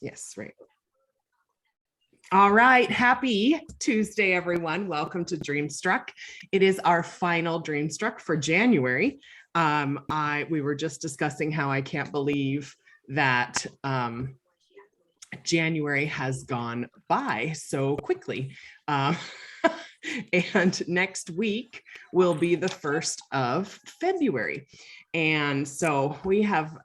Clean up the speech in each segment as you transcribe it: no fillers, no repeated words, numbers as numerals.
Yes, right. All right. Happy Tuesday, everyone. Welcome to Dreamstruck. It is our final Dreamstruck for January. We were just discussing how I can't believe that January has gone by so quickly. And next week will be the 1st of February. And so we have,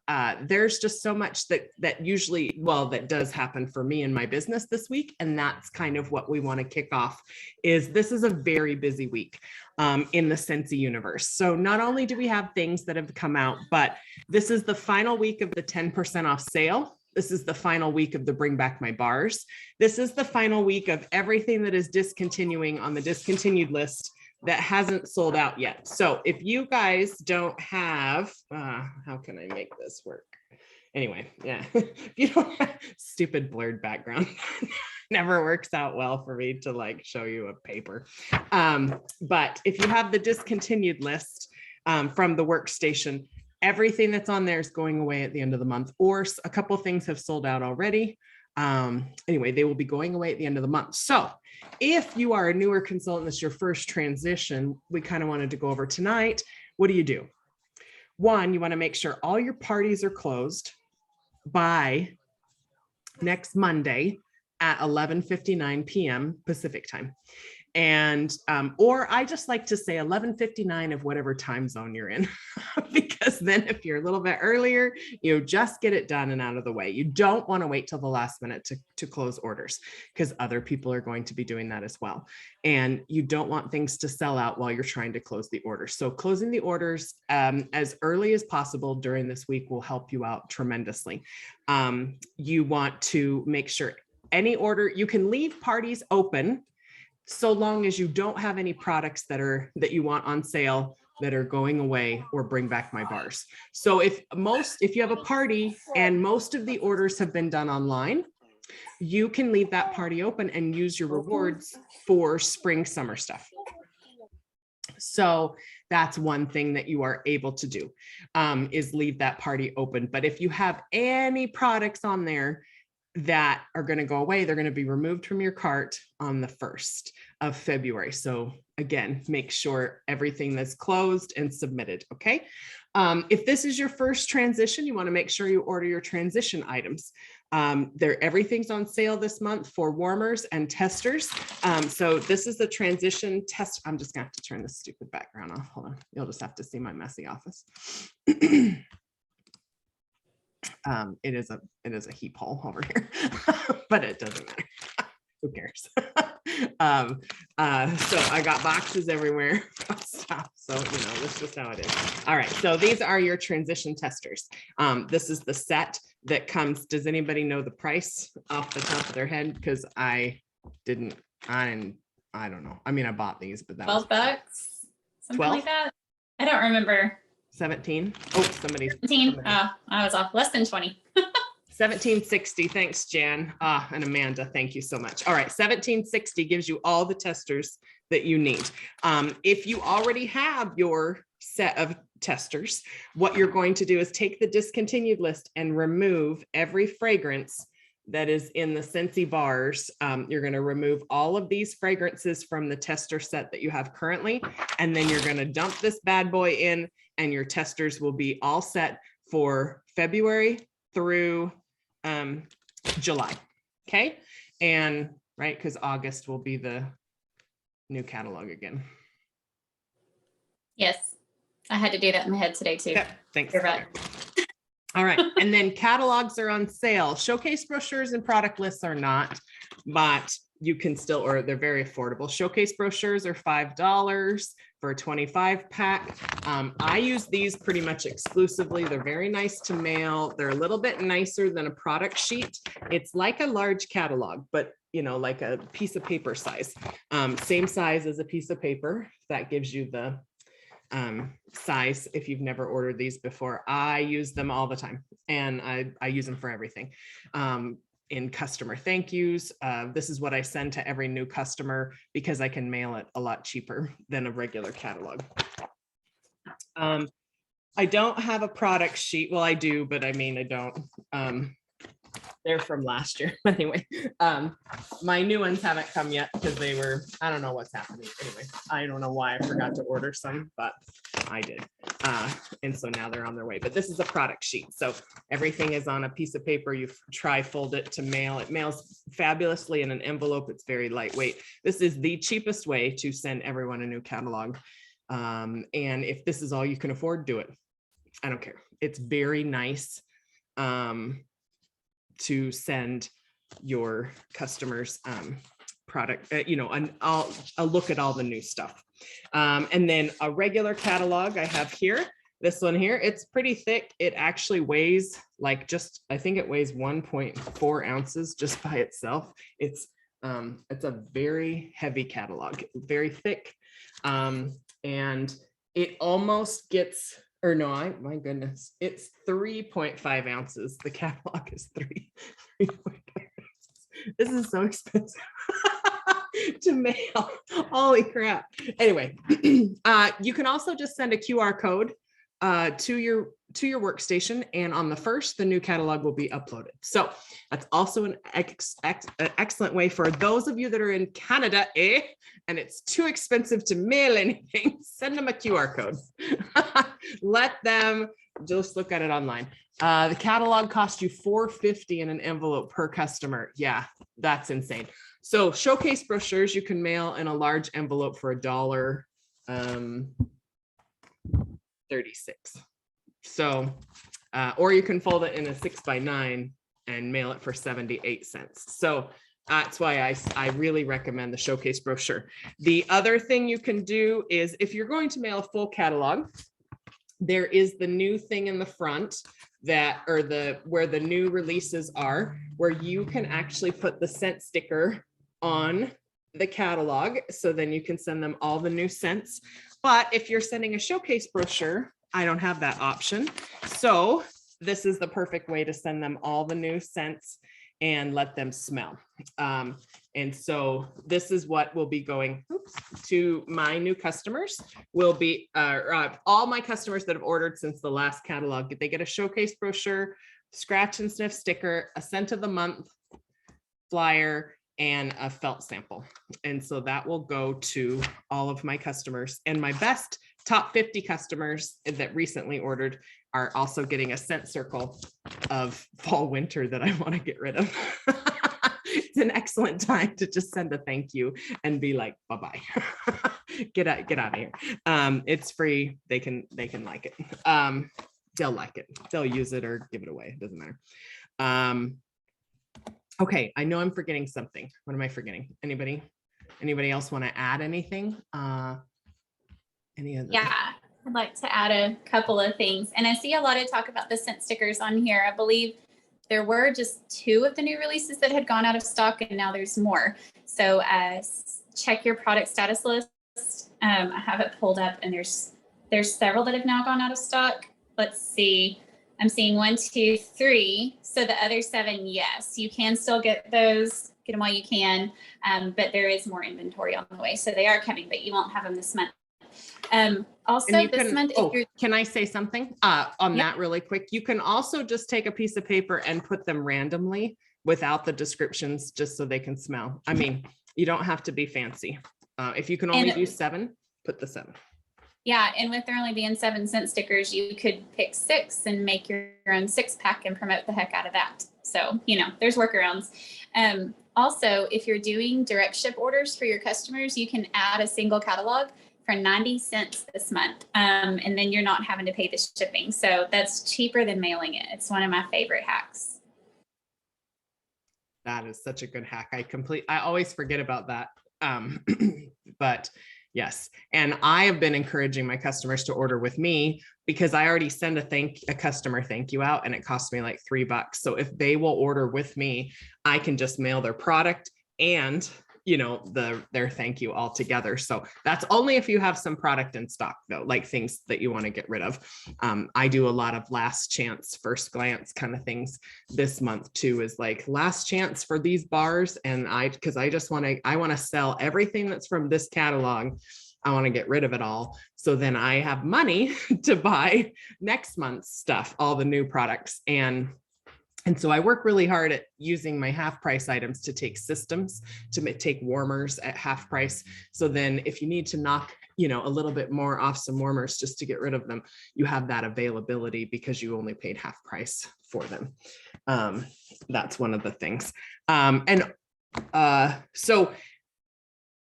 there's just so much that usually, well, that does happen for me in my business this week. And that's kind of what we want to kick off this is a very busy week in the Scentsy universe. So not only do we have things that have come out, but this is the final week of the 10% off sale. This is the final week of the Bring Back My Bars. This is the final week of everything that is discontinuing on the discontinued list that hasn't sold out yet. So if you guys don't have, how can I make this work? Anyway, yeah, if you don't have stupid blurred background, never works out well for me to like show you a paper. But if you have the discontinued list from the workstation, everything that's on there is going away at the end of the month, or a couple of things have sold out already. Anyway, they will be going away at the end of the month. So if you are a newer consultant, this is your first transition, we kind of wanted to go over tonight. What do you do? One, you want to make sure all your parties are closed by next Monday at 11:59 p.m. Pacific time. And, or I just like to say 11:59 of whatever time zone you're in, because then if you're a little bit earlier, you just get it done and out of the way. You don't want to wait till the last minute to close orders, because other people are going to be doing that as well. And you don't want things to sell out while you're trying to close the order. So closing the orders as early as possible during this week will help you out tremendously. You want to make sure any order, you can leave parties open so long as you don't have any products that you want on sale that are going away or Bring Back My Bars. So if you have a party and most of the orders have been done online, you can leave that party open and use your rewards for spring, summer stuff. So that's one thing that you are able to do, is leave that party open. But if you have any products on there that are going to go away, they're going to be removed from your cart on the 1st of February. So again, make sure everything that's closed and submitted. Okay. If this is your first transition, you want to make sure you order your transition items. Everything's on sale this month for warmers and testers. So this is the transition test. I'm just gonna have to turn this stupid background off. Hold on. You'll just have to see my messy office. It is a heap hole over here, but it doesn't matter. Who cares? So I got boxes everywhere. Stop. So, that's just how it is. All right. So these are your transition testers. This is the set that comes. Does anybody know the price off the top of their head? Because I don't know. I mean, I bought these, but that 12 bucks, something 12? like that. I don't remember. 17. Oh, 17. Oh, I was off. Less than 20. 1760. Thanks, Jan. And Amanda, thank you so much. All right, 1760 gives you all the testers that you need. If you already have your set of testers, what you're going to do is take the discontinued list and remove every fragrance that is in the Scentsy bars. You're going to remove all of these fragrances from the tester set that you have currently, and then you're going to dump this bad boy in, and your testers will be all set for February through July. Okay. And right, because August will be the new catalog again. Yes. I had to do that in my head today too. Yep, thanks. You're right. All right. And then catalogs are on sale. Showcase brochures and product lists are not, but you can still, or they're very affordable. Showcase brochures are $5 for a 25 pack. I use these pretty much exclusively. They're very nice to mail. They're a little bit nicer than a product sheet. It's like a large catalog, but like a piece of paper size, same size as a piece of paper. That gives you the size. If you've never ordered these before, I use them all the time, and I use them for everything. In customer thank yous. This is what I send to every new customer because I can mail it a lot cheaper than a regular catalog. I don't have a product sheet. Well, I do, but I mean, I don't. They're from last year. But anyway, my new ones haven't come yet because they were, I don't know what's happening. Anyway, I don't know why I forgot to order some, but I did. And so now they're on their way. But this is a product sheet. So everything is on a piece of paper. You tri-fold it to mail. It mails fabulously in an envelope. It's very lightweight. This is the cheapest way to send everyone a new catalog. And if this is all you can afford, do it. I don't care. It's very nice to send your customers product, a look at all the new stuff. And then a regular catalog I have here, this one here, it's pretty thick. It actually weighs like I think it weighs 1.4 ounces just by itself. It's a very heavy catalog, very thick. And it almost gets, or no, my goodness, it's 3.5 ounces. The catalog is 3.5 ounces. This is so expensive to mail. Holy crap. Anyway, you can also just send a QR code to your workstation, and on the first, the new catalog will be uploaded. So that's also an excellent way for those of you that are in Canada, and it's too expensive to mail anything. Send them a QR code. Let them just look at it online. The catalog costs you $4.50 in an envelope per customer. Yeah, that's insane. So showcase brochures you can mail in a large envelope for $1.36. So, or you can fold it in a 6x9 and mail it for 78 cents. So that's why I really recommend the showcase brochure. The other thing you can do is if you're going to mail a full catalog, there is the new thing in the front where the new releases are, where you can actually put the scent sticker on the catalog. So then you can send them all the new scents. But if you're sending a showcase brochure, I don't have that option. So this is the perfect way to send them all the new scents and let them smell. And so this is what will be going to my new customers. Will be all my customers that have ordered since the last catalog. They get a showcase brochure, scratch and sniff sticker, a scent of the month flyer, and a felt sample. And so that will go to all of my customers, and my best top 50 customers that recently ordered are also getting a scent circle of fall winter that I want to get rid of. It's an excellent time to just send a thank you and be like, bye-bye. Get out of here. It's free. They can like it. They'll like it. They'll use it or give it away. It doesn't matter. Okay, I know I'm forgetting something. What am I forgetting? Anybody else want to add anything? Any other? Yeah, I'd like to add a couple of things. And I see a lot of talk about the scent stickers on here. I believe there were just 2 of the new releases that had gone out of stock, and now there's more. So check your product status list. I have it pulled up, and there's several that have now gone out of stock. Let's see. I'm seeing 1, 2, 3. So the other 7, yes, you can still get those, get them while you can. But there is more inventory on the way. So they are coming, but you won't have them this month. Also this month, can I say something on that really quick? You can also just take a piece of paper and put them randomly without the descriptions, just so they can smell. I mean, you don't have to be fancy. If you can only do 7, put the 7. Yeah, and with there only being 7 scent stickers, you could pick 6 and make your own 6-pack and promote the heck out of that. So, there's workarounds. Also, if you're doing direct ship orders for your customers, you can add a single catalog for 90 cents this month. And then you're not having to pay the shipping. So that's cheaper than mailing it. It's one of my favorite hacks. That is such a good hack. I always forget about that. But yes. And I have been encouraging my customers to order with me because I already send a customer thank you out, and it costs me like $3. So if they will order with me, I can just mail their product and their thank you all together. So that's only if you have some product in stock though, like things that you want to get rid of. I do a lot of last chance, first glance kind of things this month too, is like last chance for these bars. And I want to sell everything that's from this catalog. I want to get rid of it all. So then I have money to buy next month's stuff, all the new products. And And so I work really hard at using my half price items to take systems, to take warmers at half price. So then if you need to knock, a little bit more off some warmers just to get rid of them, you have that availability because you only paid half price for them. That's one of the things. So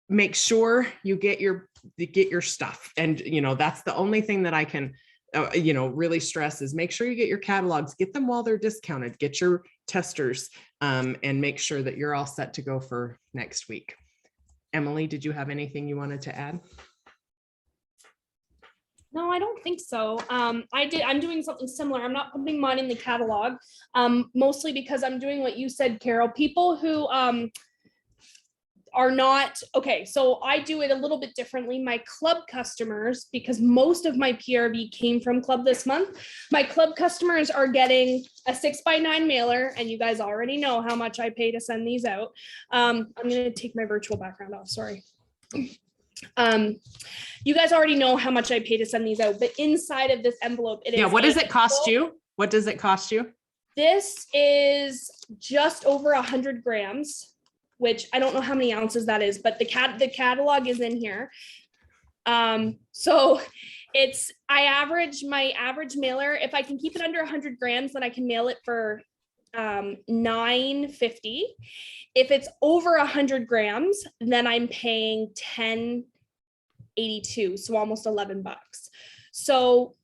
make sure you get your stuff. And, that's the only thing that I can really stress is make sure you get your catalogs, get them while they're discounted, get your testers, and make sure that you're all set to go for next week. Emily, did you have anything you wanted to add? No, I don't think so. I'm doing something similar. I'm not putting mine in the catalog, mostly because I'm doing what you said, Carol. People who are not, okay, so I do it a little bit differently. My club customers, because most of my PRV came from club this month, my club customers are getting a 6x9 mailer, and you guys already know how much I pay to send these out. I'm gonna take my virtual background off, sorry. You guys already know how much I pay to send these out, but inside of this envelope, it is. Yeah, what does it cost you? What does it cost you? This is just over 100 grams, which I don't know how many ounces that is, but the catalog is in here. So my average mailer, if I can keep it under 100 grams, then I can mail it for $9.50. If it's over 100 grams, then I'm paying $10.82, so almost $11. So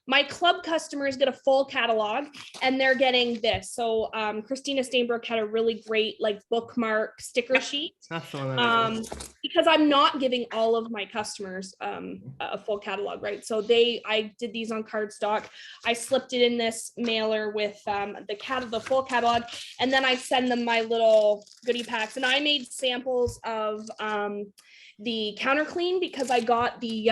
my club customers get a full catalog, and they're getting this. So Christina Stainbrook had a really great bookmark sticker sheet. That's the one because I'm not giving all of my customers a full catalog, right? So I did these on cardstock. I slipped it in this mailer with the full catalog, and then I send them my little goodie packs. And I made samples of the counter clean because I got the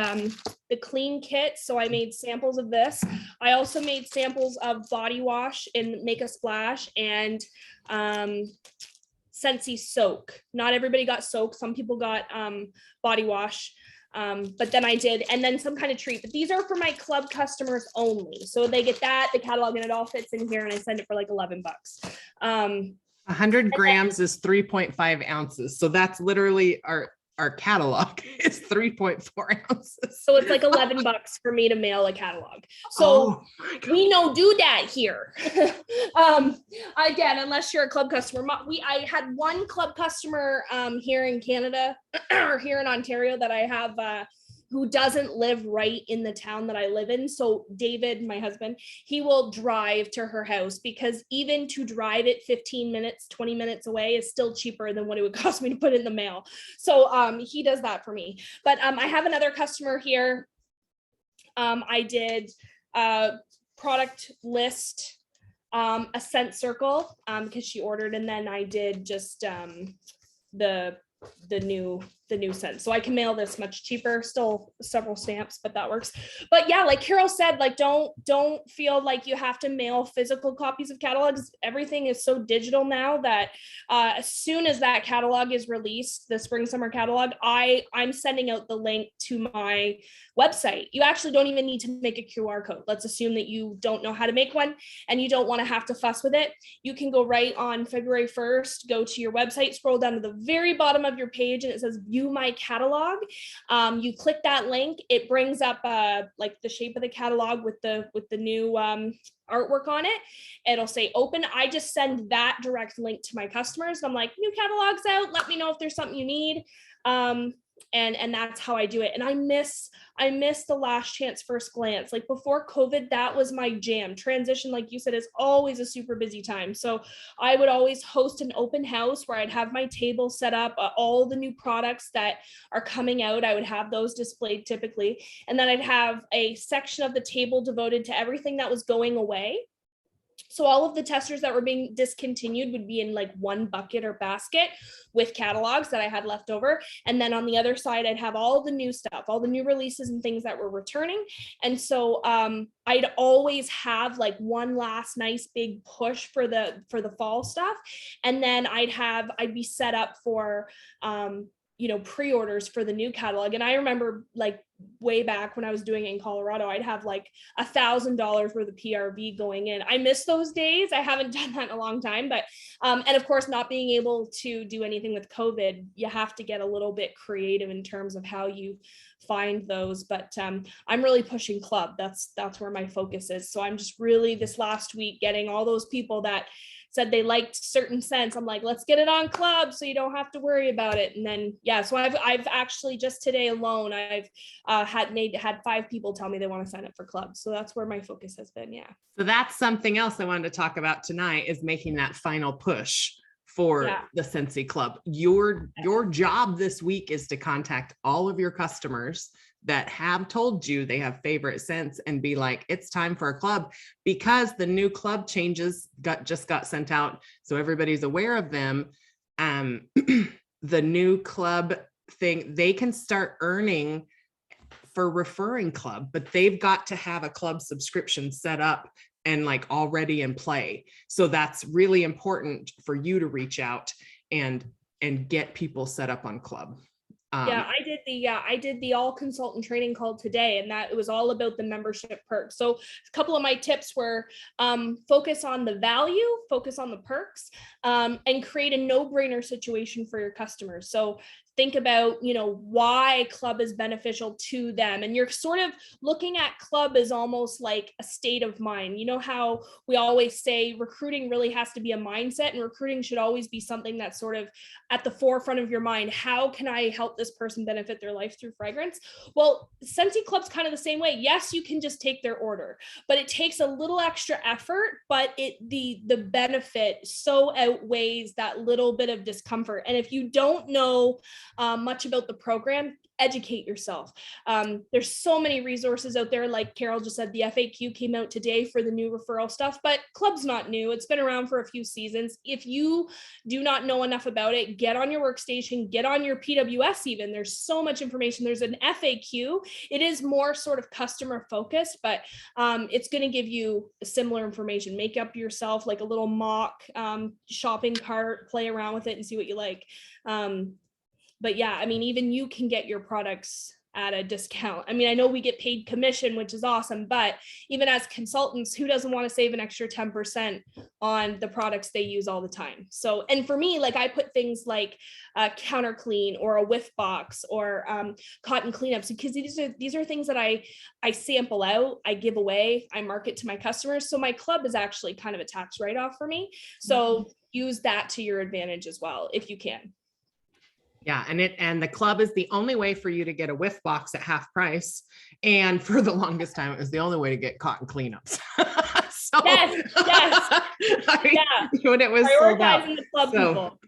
clean kit. So I made samples of this. I also made samples of body wash and Make a Splash and Scentsy soak. Not everybody got soak. Some people got body wash. But then I did, and then some kind of treat. But these are for my club customers only. So they get that, the catalog, and it all fits in here, and I send it for like $11. 100 grams is 3.5 ounces. So that's literally our catalog is 3.4 ounces. So it's like $11 for me to mail a catalog. So we don't do that here. Again, unless you're a club customer. I had one club customer here in Canada or here in Ontario that I have who doesn't live right in the town that I live in. So David, my husband, he will drive to her house because even to drive it 15 minutes, 20 minutes away is still cheaper than what it would cost me to put in the mail. So he does that for me. But I have another customer here. I did a product list, a scent circle because she ordered, and then I did just the new scent. So I can mail this much cheaper, still several stamps, but that works. But yeah, like Carol said, like don't feel like you have to mail physical copies of catalogs. Everything is so digital now that as soon as that catalog is released, the spring summer catalog, I'm sending out the link to my website. You actually don't even need to make a QR code. Let's assume that you don't know how to make one and you don't want to have to fuss with it. You can go right on February 1st, go to your website, scroll down to the very bottom of your page, and it says view my catalog. You click that link, it brings up like the shape of the catalog with the new artwork on it. It'll say open. I just send that direct link to my customers. I'm like, new catalog's out, let me know if there's something you need. And that's how I do it. And I miss the last chance first glance. Like before COVID, that was my jam. Transition, like you said, is always a super busy time. So I would always host an open house where I'd have my table set up, all the new products that are coming out. I would have those displayed typically. And then I'd have a section of the table devoted to everything that was going away. So all of the testers that were being discontinued would be in like one bucket or basket with catalogs that I had left over. And then on the other side, I'd have all the new stuff, all the new releases and things that were returning. And so I'd always have like one last nice big push for the fall stuff. And then I'd be set up for pre-orders for the new catalog. And I remember like way back when I was doing it in Colorado, I'd have like $1,000 worth of PRV going in. I miss those days. I haven't done that in a long time, but, and of course, not being able to do anything with COVID, you have to get a little bit creative in terms of how you find those. But I'm really pushing club. That's where my focus is. So I'm just really this last week getting all those people that said they liked certain scents. I'm like, let's get it on club so you don't have to worry about it. And then, yeah, so I've actually just today alone, I've had 5 people tell me they want to sign up for club. So that's where my focus has been. Yeah. So that's something else I wanted to talk about tonight, is making that final push for the Scentsy Club. Your job this week is to contact all of your customers that have told you they have favorite scents and be like, it's time for a club, because the new club changes just got sent out. So everybody's aware of them. The new club thing, they can start earning for referring club, but they've got to have a club subscription set up and like already in play. So that's really important for you to reach out and get people set up on club. I did the all consultant training call today, and that it was all about the membership perks. So a couple of my tips were focus on the value, focus on the perks, and create a no-brainer situation for your customers. So think about, why club is beneficial to them. And you're sort of looking at club as almost like a state of mind. You know how we always say recruiting really has to be a mindset, and recruiting should always be something that's sort of at the forefront of your mind. How can I help this person benefit their life through fragrance? Well, Scentsy Club's kind of the same way. Yes, you can just take their order, but it takes a little extra effort, but the benefit so outweighs that little bit of discomfort. And if you don't know much about the program, educate yourself. There's so many resources out there. Like Carol just said, the FAQ came out today for the new referral stuff, but club's not new. It's been around for a few seasons. If you do not know enough about it, get on your workstation, get on your PWS even. There's so much information. There's an FAQ. It is more sort of customer focused, but it's going to give you similar information. Make up yourself like a little mock shopping cart, play around with it and see what you like. But yeah, I mean, even you can get your products at a discount. I mean, I know we get paid commission, which is awesome, but even as consultants, who doesn't want to save an extra 10% on the products they use all the time? So, and for me, like I put things like counter clean or a whiff box or cotton cleanups, because these are things that I sample out, I give away, I market to my customers. So my club is actually kind of a tax write-off for me. So use that to your advantage as well, if you can. Yeah, and the club is the only way for you to get a whiff box at half price. And for the longest time, it was the only way to get cotton cleanups. So, yes. When it was sold out. The club people.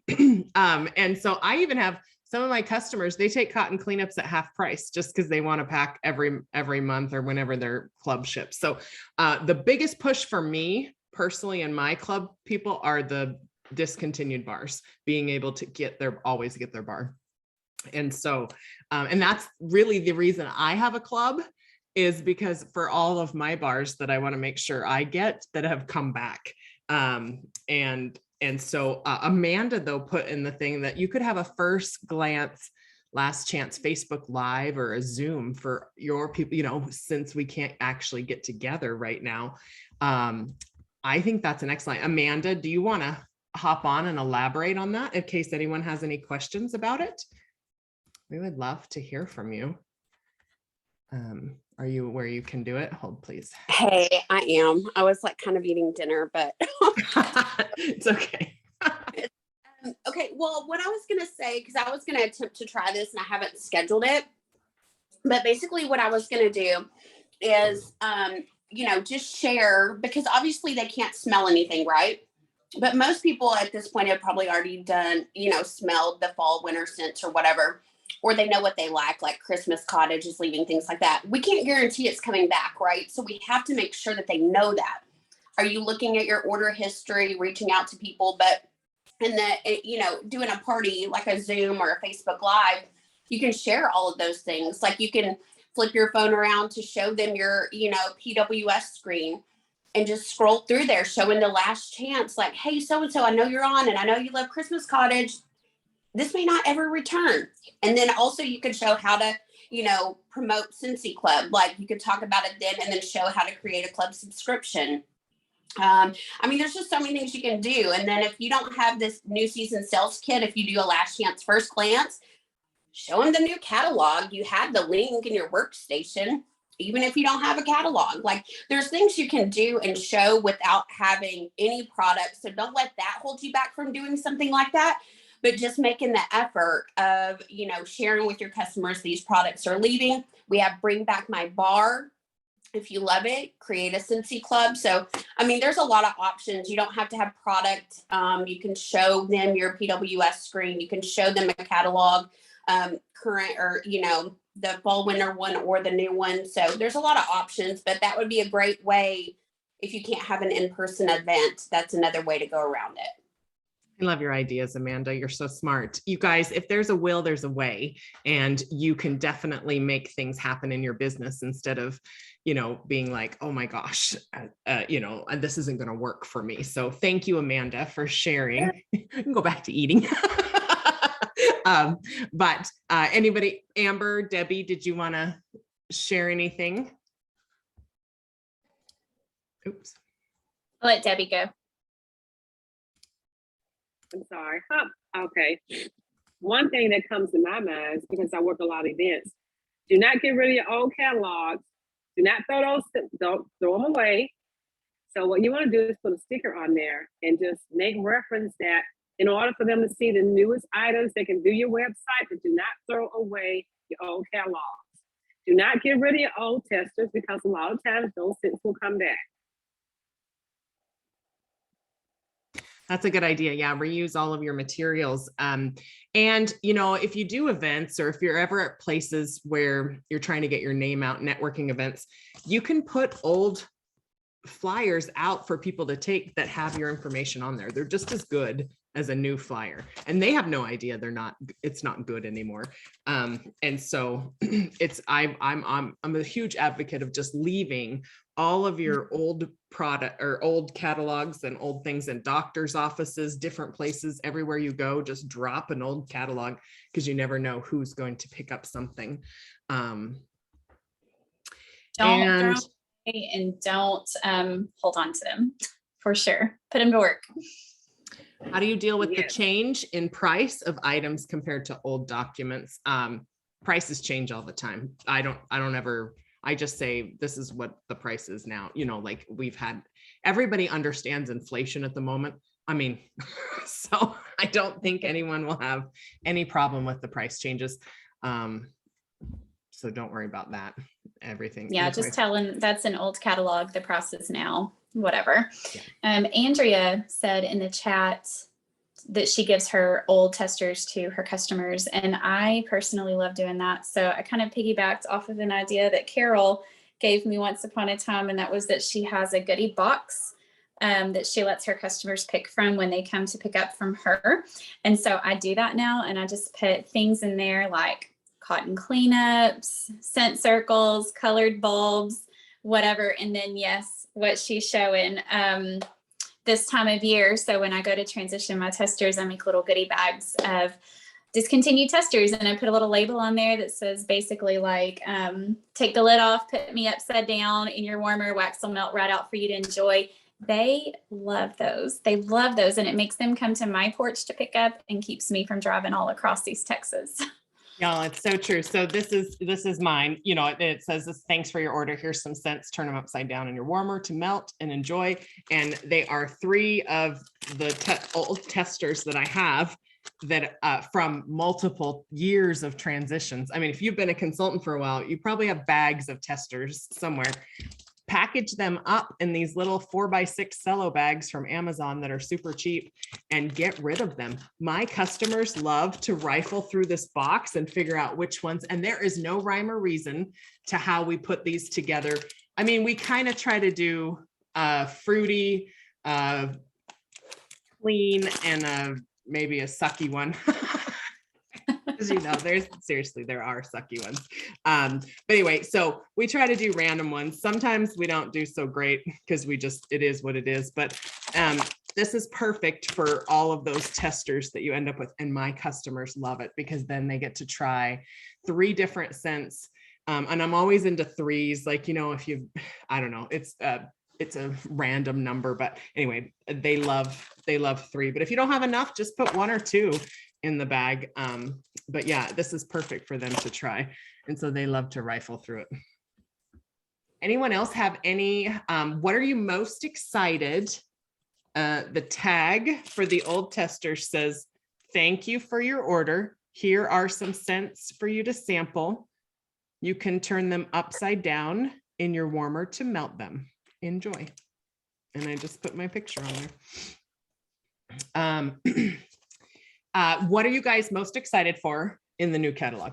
And so I even have some of my customers, they take cotton cleanups at half price just because they want to pack every month or whenever their club ships. So the biggest push for me personally and my club people are the discontinued bars, being able to always get their bar. And so, and that's really the reason I have a club, is because for all of my bars that I want to make sure I get that have come back. And so Amanda though put in the thing that you could have a first glance, last chance Facebook Live or a Zoom for your people, since we can't actually get together right now. I think that's an excellent. Amanda, do you want to hop on and elaborate on that in case anyone has any questions about it? We would love to hear from you. Are you where you can do it? Hold, please. Hey, I am. I was like kind of eating dinner, but it's okay. Okay. Well, what I was going to say, because I was going to attempt to try this and I haven't scheduled it, but basically what I was going to do is, just share, because obviously they can't smell anything, right? But most people at this point have probably already done, smelled the fall, winter scents or whatever, or they know what they like Christmas Cottage is leaving, things like that. We can't guarantee it's coming back, right? So we have to make sure that they know that. Are you looking at your order history, reaching out to people? But doing a party like a Zoom or a Facebook Live, you can share all of those things. Like you can flip your phone around to show them your, PWS screen. And just scroll through there, showing the last chance, like, hey, so-and-so, I know you're on, and I know you love Christmas Cottage. this may not ever return. And then also you could show how to, promote Scentsy Club. Like you could talk about it then and then show how to create a club subscription. There's just so many things you can do. And then if you don't have this new season sales kit, if you do a last chance first glance, show them the new catalog. You have the link in your workstation, even if you don't have a catalog. Like there's things you can do and show without having any product. So don't let that hold you back from doing something like that. But just making the effort of, sharing with your customers these products are leaving. We have Bring Back My Bar. If you love it, create a Scentsy Club. So, there's a lot of options. You don't have to have product. You can show them your PWS screen. You can show them a catalog, current or, the fall winter one or the new one. So there's a lot of options, but that would be a great way. If you can't have an in-person event, that's another way to go around it. I love your ideas, Amanda. You're so smart. You guys, if there's a will, there's a way, and you can definitely make things happen in your business instead of, being like, oh my gosh, and this isn't going to work for me. So thank you, Amanda, for sharing. You can go back to eating. But anybody, Amber, Debbie, did you want to share anything? Oops. I'll let Debbie go. I'm sorry. Okay. One thing that comes to my mind is because I work a lot of events. Do not get rid of your old catalogs. Do not don't throw them away. So what you want to do is put a sticker on there and just make reference that in order for them to see the newest items, they can view your website, but do not throw away your old catalogs. Do not get rid of your old testers because a lot of times those scents will come back. That's a good idea. Yeah. Reuse all of your materials. And, if you do events or if you're ever at places where you're trying to get your name out, networking events, you can put old flyers out for people to take that have your information on there. They're just as good as a new flyer, and they have no idea it's not good anymore. And so I'm a huge advocate of just leaving all of your old product or old catalogs and old things in doctors' offices, different places, everywhere you go, just drop an old catalog because you never know who's going to pick up something. Don't throw away and don't hold on to them, for sure. Put them to work. How do you deal with the change in price of items compared to old documents? Prices change all the time. I just say, this is what the price is now. Like everybody understands inflation at the moment. So I don't think anyone will have any problem with the price changes. So don't worry about that. Everything. Yeah, just tell them that's an old catalog. The price is now whatever. Yeah. Andrea said in the chat that she gives her old testers to her customers, and I personally love doing that. So I kind of piggybacked off of an idea that Carol gave me once upon a time, and that was that she has a goodie box that she lets her customers pick from when they come to pick up from her. And so I do that now, and I just put things in there like cotton cleanups, scent circles, colored bulbs, whatever. And then yes, what she's showing this time of year. So when I go to transition my testers, I make little goodie bags of discontinued testers, and I put a little label on there that says basically like, take the lid off, put me upside down in your warmer, wax will melt right out for you to enjoy. They love those. They love those. And it makes them come to my porch to pick up and keeps me from driving all across East Texas. Yeah, it's so true. So this is mine. It says this, thanks for your order. Here's some scents. Turn them upside down in your warmer to melt and enjoy. And they are 3 of the old testers that I have that from multiple years of transitions. If you've been a consultant for a while, you probably have bags of testers somewhere. Package them up in these little 4x6 cello bags from Amazon that are super cheap and get rid of them. My customers love to rifle through this box and figure out which ones, and there is no rhyme or reason to how we put these together. We kind of try to do fruity, clean, and maybe a sucky one. There are sucky ones. But anyway, so we try to do random ones. Sometimes we don't do so great because it is what it is. But this is perfect for all of those testers that you end up with. And my customers love it because then they get to try 3 different scents. And I'm always into 3s, like, you know, if you, I don't know, it's a random number, but anyway, they love 3, but if you don't have enough, just put 1 or 2 in the bag. But yeah, this is perfect for them to try. And so they love to rifle through it. Anyone else have any, what are you most excited? The tag for the old tester says, thank you for your order. Here are some scents for you to sample. You can turn them upside down in your warmer to melt them. Enjoy. And I just put my picture on there. What are you guys most excited for in the new catalog?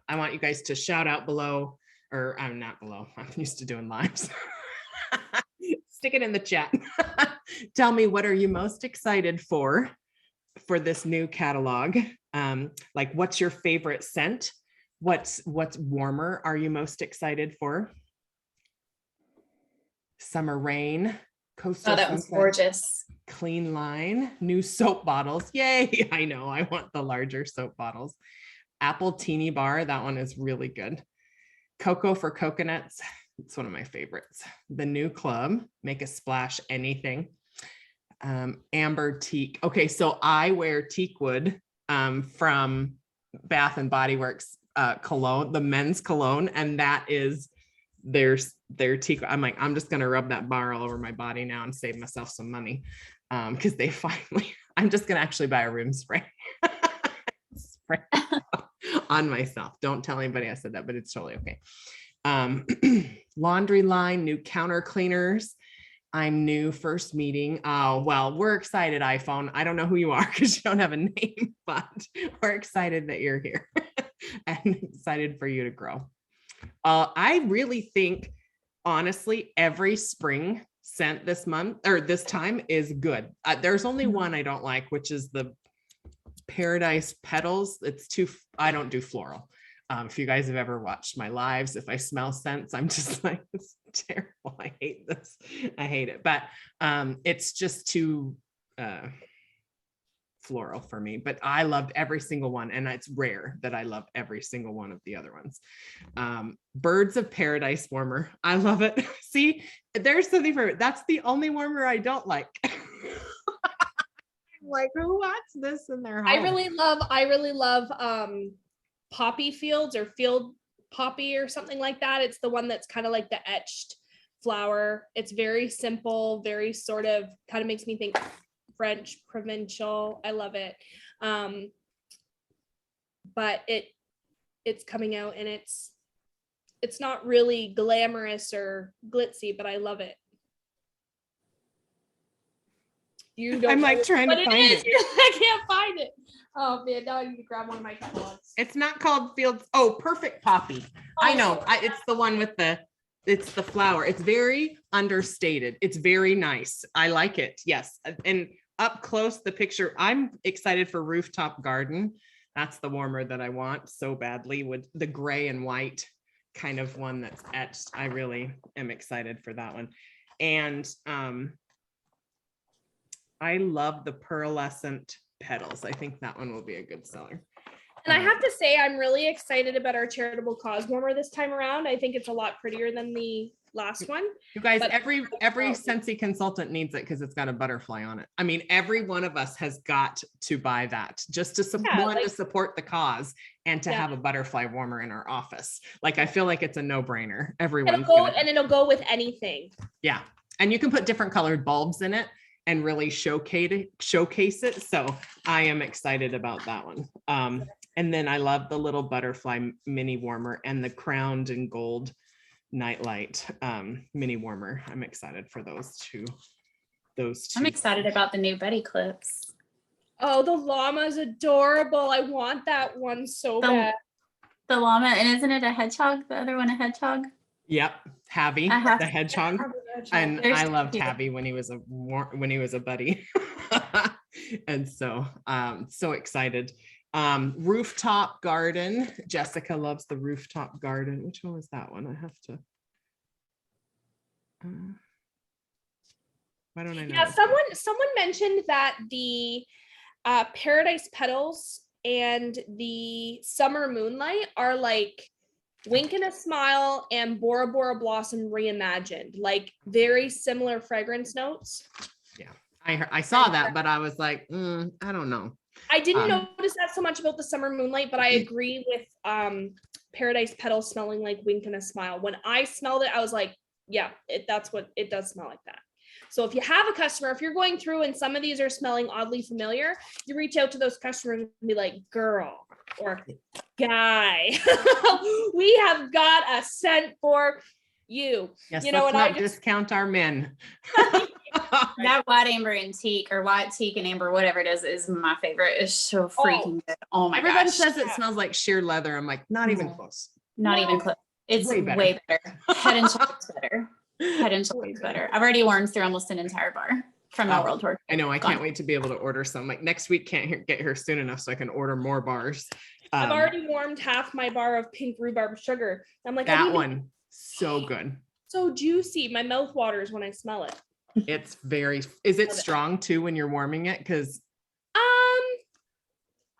I want you guys to shout out below, or I'm not below. I'm used to doing lives. Stick it in the chat. Tell me, what are you most excited for this new catalog? Like, what's your favorite scent? What's warmer are you most excited for? Summer Rain, Coastal. Oh, that was gorgeous. Clean Line, new soap bottles. Yay. I know, I want the larger soap bottles. Apple Teeny Bar, that one is really good. Cocoa for Coconuts, it's one of my favorites. The new club, Make a Splash Anything. Amber Teak. Okay, so I wear Teakwood from Bath and Body Works cologne, the men's cologne, and that is their teak. I'm like, I'm just gonna rub that bar all over my body now and save myself some money, because they finally, I'm just gonna actually buy a room spray. Spray on myself. Don't tell anybody I said that, but it's totally okay. Laundry Line, new counter cleaners. I'm new, first meeting. Oh, well, we're excited, iPhone. I don't know who you are because you don't have a name, but we're excited that you're here and excited for you to grow. I really think, honestly, every spring scent this month or this time is good. There's only one I don't like, which is the Paradise Petals. It's too, I don't do floral. If you guys have ever watched my lives, if I smell scents, I'm just like, it's terrible. I hate this. I hate it. But it's just too floral for me. But I loved every single one. And it's rare that I love every single one of the other ones. Birds of Paradise Warmer. I love it. See, there's something for it. That's the only warmer I don't like. Like, who wants this in their home? I really love Poppy Fields or Field Poppy or something like that. It's the one that's kind of like the etched flower. It's very simple, very sort of kind of makes me think French provincial. I love it. But it's coming out and it's not really glamorous or glitzy, but I love it. I'm like trying to find it. I can't find it. Oh man, now I need to grab one of my catalogs. It's not called Fields. Oh, Perfect Poppy. I know. It's the one with it's the flower. It's very understated. It's very nice. I like it. Yes. And up close, the picture, I'm excited for Rooftop Garden. That's the warmer that I want so badly, with the gray and white kind of one that's etched. I really am excited for that one. And I love the pearlescent petals. I think that one will be a good seller. And I have to say, I'm really excited about our charitable cause warmer this time around. I think it's a lot prettier than the last one. You guys, every Scentsy consultant needs it because it's got a butterfly on it. I mean, every one of us has got to buy that just to to support the cause and to have a butterfly warmer in our office. Like, I feel like it's a no-brainer. Everyone's it'll go with anything. Yeah. And you can put different colored bulbs in it and really showcase it. So I am excited about that one. And then I love the little butterfly mini warmer and the crowned and gold nightlight mini warmer. I'm excited for those two. I'm excited about the new Betty clips. Oh, the llama is adorable. I want that one so bad. The llama, and isn't it a hedgehog? The other one a hedgehog? Yep, Tabby, the hedgehog. And I loved Tabby when he was a buddy. And so so excited. Rooftop Garden. Jessica loves the Rooftop Garden. Which one was that one? I have to Why don't I know? Yeah, this? someone mentioned that the Paradise Petals and the Summer Moonlight are like Wink and a Smile and Bora Bora Blossom reimagined, like very similar fragrance notes. Yeah, I saw that, but I was like, I don't know. I didn't notice that so much about the Summer Moonlight, but I agree with Paradise Petals smelling like Wink and a Smile. When I smelled it, I was like, yeah, that's what it does smell like that. So if you have a customer, if you're going through and some of these are smelling oddly familiar, you reach out to those customers and be like, girl or guy, we have got a scent for you. Yes, you know, let's and not discount our men. That white amber and teak, or white teak and amber, whatever it is my favorite. It's so freaking good. Oh my Everybody gosh. says it smells like sheer leather. I'm like, not even close. Not even close. It's way better. Head and shoulders better. Head and shoulders better. I've already warmed through almost an entire bar from my world tour. I know. I can't wait to be able to order some. Like next week, can't get here soon enough so I can order more bars. I've already warmed half my bar of pink rhubarb sugar. I'm like, that one, so good. So juicy. My mouth waters when I smell it. It's very, is it strong too when you're warming it? Because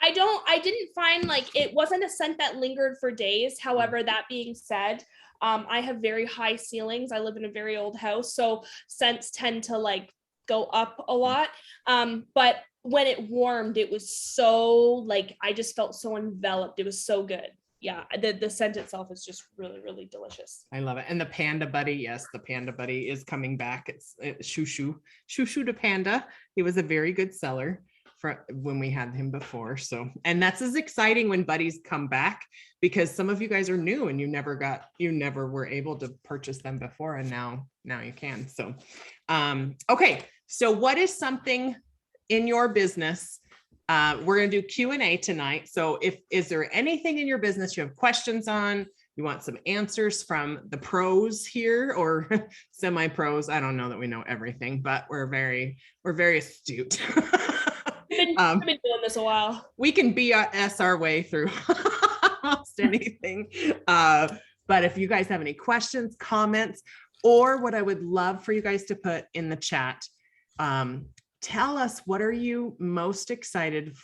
I didn't find like it wasn't a scent that lingered for days. However, that being said, I have very high ceilings. I live in a very old house, so scents tend to like go up a lot. But when it warmed, it was so like I just felt so enveloped. It was so good. Yeah, the scent itself is just really, really delicious. I love it. And the Panda Buddy, yes, the Panda Buddy is coming back. It's Shushu to Panda. He was a very good seller for when we had him before. So, and that's as exciting when buddies come back, because some of you guys are new and you never were able to purchase them before, and now you can. So, okay. So what is something in your business? We're going to do Q&A tonight. So is there anything in your business you have questions on? You want some answers from the pros here or semi-pros? I don't know that we know everything, but we're very astute. I've been doing this a while. We can BS our way through almost anything. But if you guys have any questions, comments, or what I would love for you guys to put in the chat, tell us, what are you most excited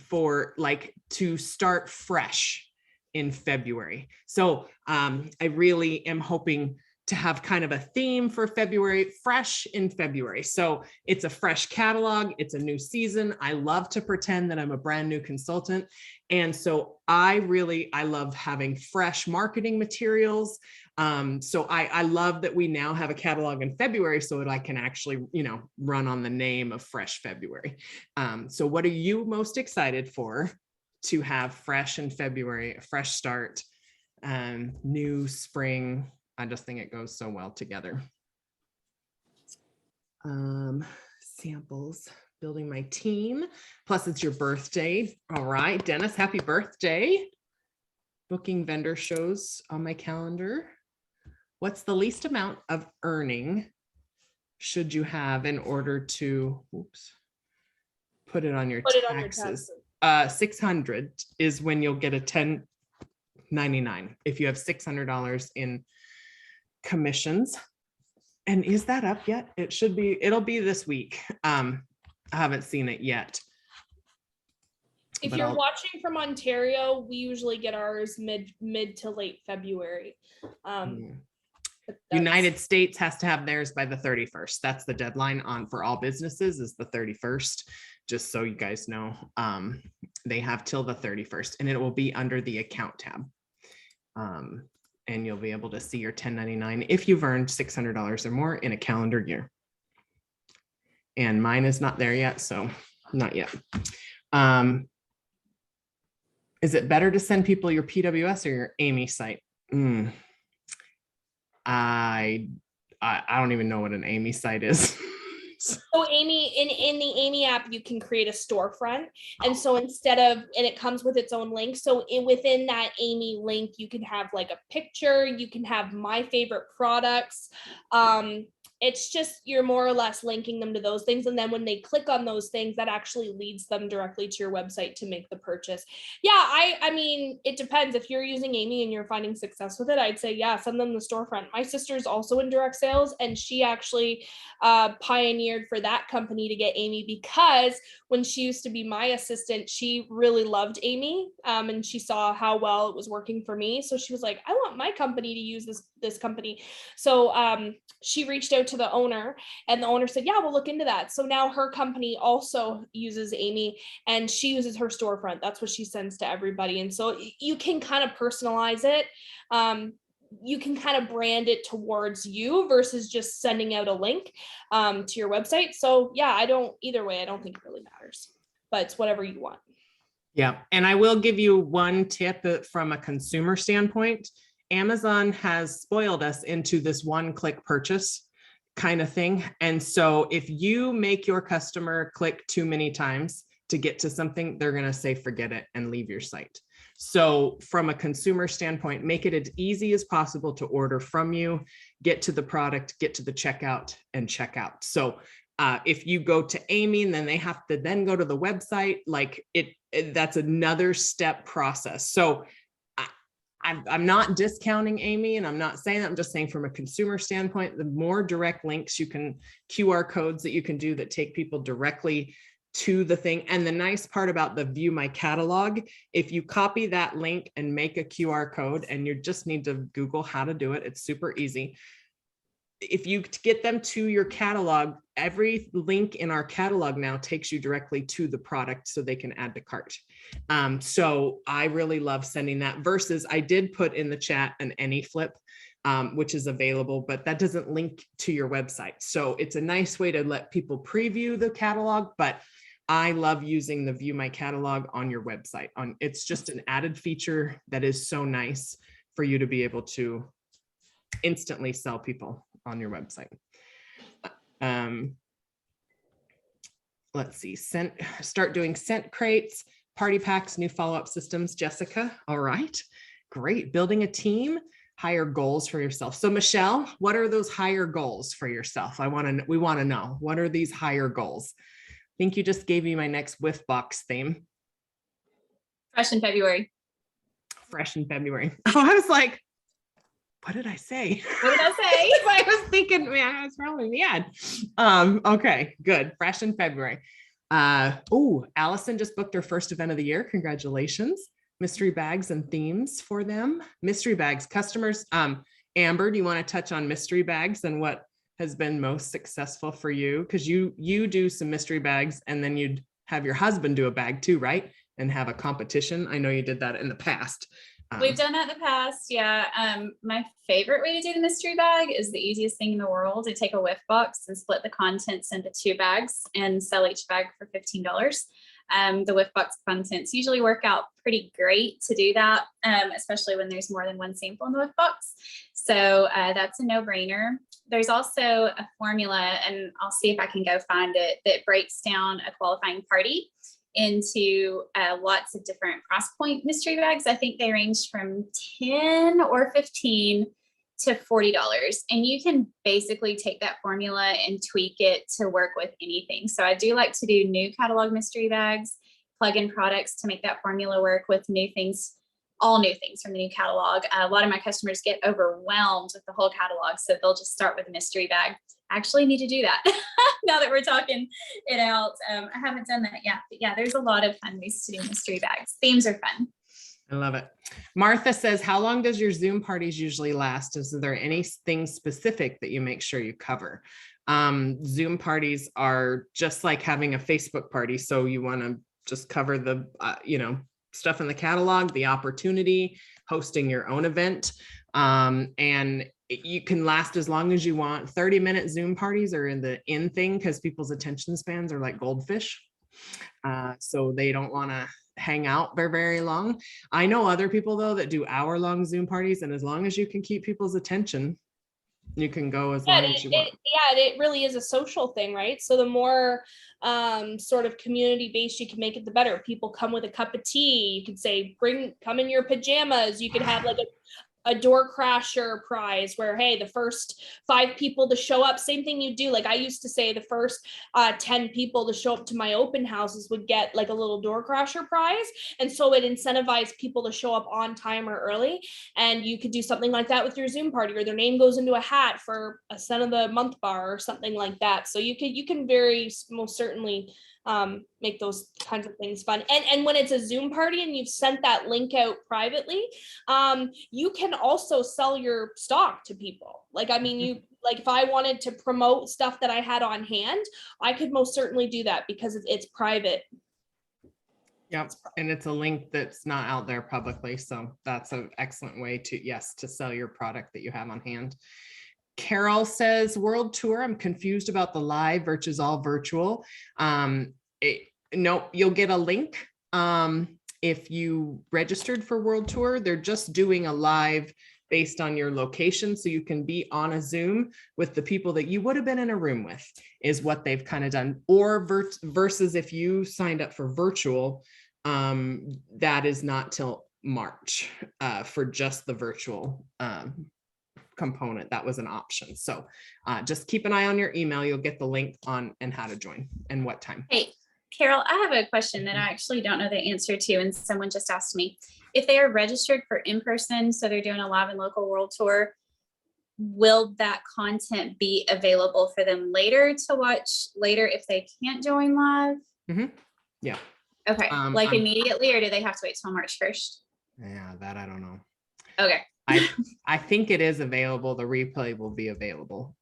for, like to start fresh in February? So I really am hoping to have kind of a theme for February, fresh in February. So it's a fresh catalog. It's a new season. I love to pretend that I'm a brand new consultant. And so I love having fresh marketing materials. So I love that we now have a catalog in February so that I can actually, run on the name of Fresh February. So what are you most excited for to have fresh in February, a fresh start, new spring? I just think it goes so well together. Samples, building my team. Plus it's your birthday. All right, Dennis, happy birthday. Booking vendor shows on my calendar. What's the least amount of earning should you have in order to, put it on your taxes? 600 is when you'll get a 1099 if you have $600 in commissions. And is that up yet? It'll be this week. I haven't seen it yet. If you're watching from Ontario, we usually get ours mid to late February. United States has to have theirs by the 31st. That's the deadline for all businesses, is the 31st. Just so you guys know, they have till the 31st, and it will be under the account tab. And you'll be able to see your 1099 if you've earned $600 or more in a calendar year. And mine is not there yet, so not yet. Is it better to send people your PWS or your Amy site? I don't even know what an Amy site is. So Amy, in the Amy app, you can create a storefront. And so and it comes with its own link. So within that Amy link, you can have like a picture, you can have my favorite products. It's just, you're more or less linking them to those things. And then when they click on those things, that actually leads them directly to your website to make the purchase. Yeah, I mean, it depends. If you're using Amy and you're finding success with it, I'd say, yeah, send them the storefront. My sister's also in direct sales, and she actually pioneered for that company to get Amy, because when she used to be my assistant, she really loved Amy, and she saw how well it was working for me. So she was like, I want my company to use this company. So she reached out to the owner, and the owner said, yeah, we'll look into that. So now her company also uses Amy, and she uses her storefront. That's what she sends to everybody. And so you can kind of personalize it. You can kind of brand it towards you versus just sending out a link to your website. So yeah, either way, I don't think it really matters, but it's whatever you want. Yeah. And I will give you one tip from a consumer standpoint. Amazon has spoiled us into this one-click purchase kind of thing. And so if you make your customer click too many times to get to something, they're going to say, forget it, and leave your site. So from a consumer standpoint, make it as easy as possible to order from you, get to the product, get to the checkout, and check out. So if you go to Amy and then they have to then go to the website, like that's another step process. So I'm not discounting Amy, and I'm not saying that. I'm just saying from a consumer standpoint, the more direct links you can, QR codes that you can do that take people directly to the thing. And the nice part about the view my catalog, if you copy that link and make a QR code, and you just need to Google how to do it, it's super easy. If you get them to your catalog, every link in our catalog now takes you directly to the product so they can add to cart. So I really love sending that, versus I did put in the chat an AnyFlip, which is available, but that doesn't link to your website. So it's a nice way to let people preview the catalog, but I love using the view my catalog on your website. It's just an added feature that is so nice for you to be able to instantly sell people on your website. Let's see, start doing scent crates, party packs, new follow-up systems. Jessica, all right, great. Building a team, higher goals for yourself. So Michelle, what are those higher goals for yourself? We want to know, what are these higher goals? I think you just gave me my next whiff box theme. Fresh in February. Fresh in February. Oh, I was like, what did I say? What did I say? I was thinking, man, I was probably mad. Okay, good. Fresh in February. Oh, Allison just booked her first event of the year. Congratulations. Mystery bags and themes for them. Mystery bags, customers. Amber, do you want to touch on mystery bags and what has been most successful for you? Because you do some mystery bags, and then you'd have your husband do a bag too, right? And have a competition. I know you did that in the past. We've done that in the past. Yeah. My favorite way to do the mystery bag is the easiest thing in the world, to take a whiff box and split the contents into 2 bags and sell each bag for $15. The whiff box contents usually work out pretty great to do that, especially when there's more than one sample in the whiff box. So that's a no-brainer. There's also a formula, and I'll see if I can go find it, that breaks down a qualifying party into lots of different price point mystery bags. I think they range from 10 or 15 to $40. And you can basically take that formula and tweak it to work with anything. So I do like to do new catalog mystery bags, plug in products to make that formula work with new things, all new things from the new catalog. A lot of my customers get overwhelmed with the whole catalog, so they'll just start with a mystery bag. I actually need to do that now that we're talking it out. I haven't done that yet, but yeah, there's a lot of fun ways to do mystery bags. Themes are fun. I love it. Martha says, how long does your Zoom parties usually last? Is there anything specific that you make sure you cover? Zoom parties are just like having a Facebook party. So you want to just cover the, stuff in the catalog, the opportunity, hosting your own event. And you can last as long as you want. 30-minute Zoom parties are in thing because people's attention spans are like goldfish. So they don't want to hang out very, very long. I know other people though that do hour-long Zoom parties, and as long as you can keep people's attention, you can go as long as you want. It really is a social thing, right? So the more sort of community-based you can make it, the better. People come with a cup of tea. You could say, come in your pajamas. You could have like a a door crasher prize where, hey, the first 5 people to show up, same thing you do. Like I used to say the first 10 people to show up to my open houses would get like a little door crasher prize. And so it incentivized people to show up on time or early. And you could do something like that with your Zoom party, or their name goes into a hat for a Scent of the Month bar or something like that. So you can very most certainly make those kinds of things fun. And when it's a Zoom party and you've sent that link out privately, you can also sell your stock to people. Like, I mean, you, like if I wanted to promote stuff that I had on hand, I could most certainly do that because it's private. Yep. And it's a link that's not out there publicly. So that's an excellent way to, yes, to sell your product that you have on hand. Carol says, world tour, I'm confused about the live versus all virtual. No, you'll get a link. If you registered for world tour, they're just doing a live based on your location. So you can be on a Zoom with the people that you would have been in a room with, is what they've kind of done. Or versus if you signed up for virtual, that is not till March for just the virtual component. That was an option. So just keep an eye on your email. You'll get the link on and how to join and what time. Hey, Carol, I have a question that I actually don't know the answer to, and someone just asked me. If they are registered for in-person, so they're doing a live and local world tour, will that content be available for them later to watch later if they can't join live? Mm-hmm. Yeah. Okay, like immediately, or do they have to wait till March 1st? Yeah, that I don't know. Okay. I think it is available. The replay will be available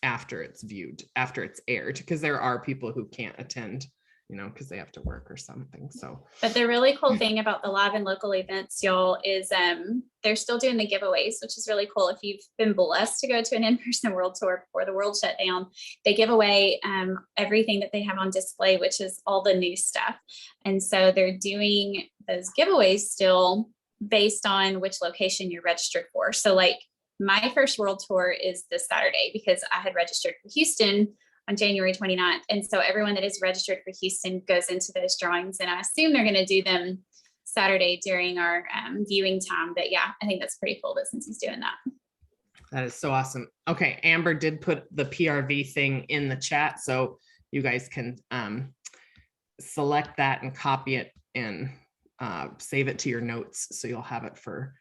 after it's viewed, after it's aired, because there are people who can't attend, you know, because they have to work or something. So, but the really cool thing about the live and local events, y'all, is they're still doing the giveaways, which is really cool. If you've been blessed to go to an in-person world tour before the world shut down, they give away everything that they have on display, which is all the new stuff. And so they're doing those giveaways still based on which location you're registered for. So like my first world tour is this Saturday because I had registered for Houston on January 29th. And so everyone that is registered for Houston goes into those drawings, and I assume they're going to do them Saturday during our viewing time. But yeah, I think that's pretty cool that Scentsy's doing that. that is so awesome. Okay. Amber did put the PRV thing in the chat, so you guys can select that and copy it and save it to your notes. So you'll have it for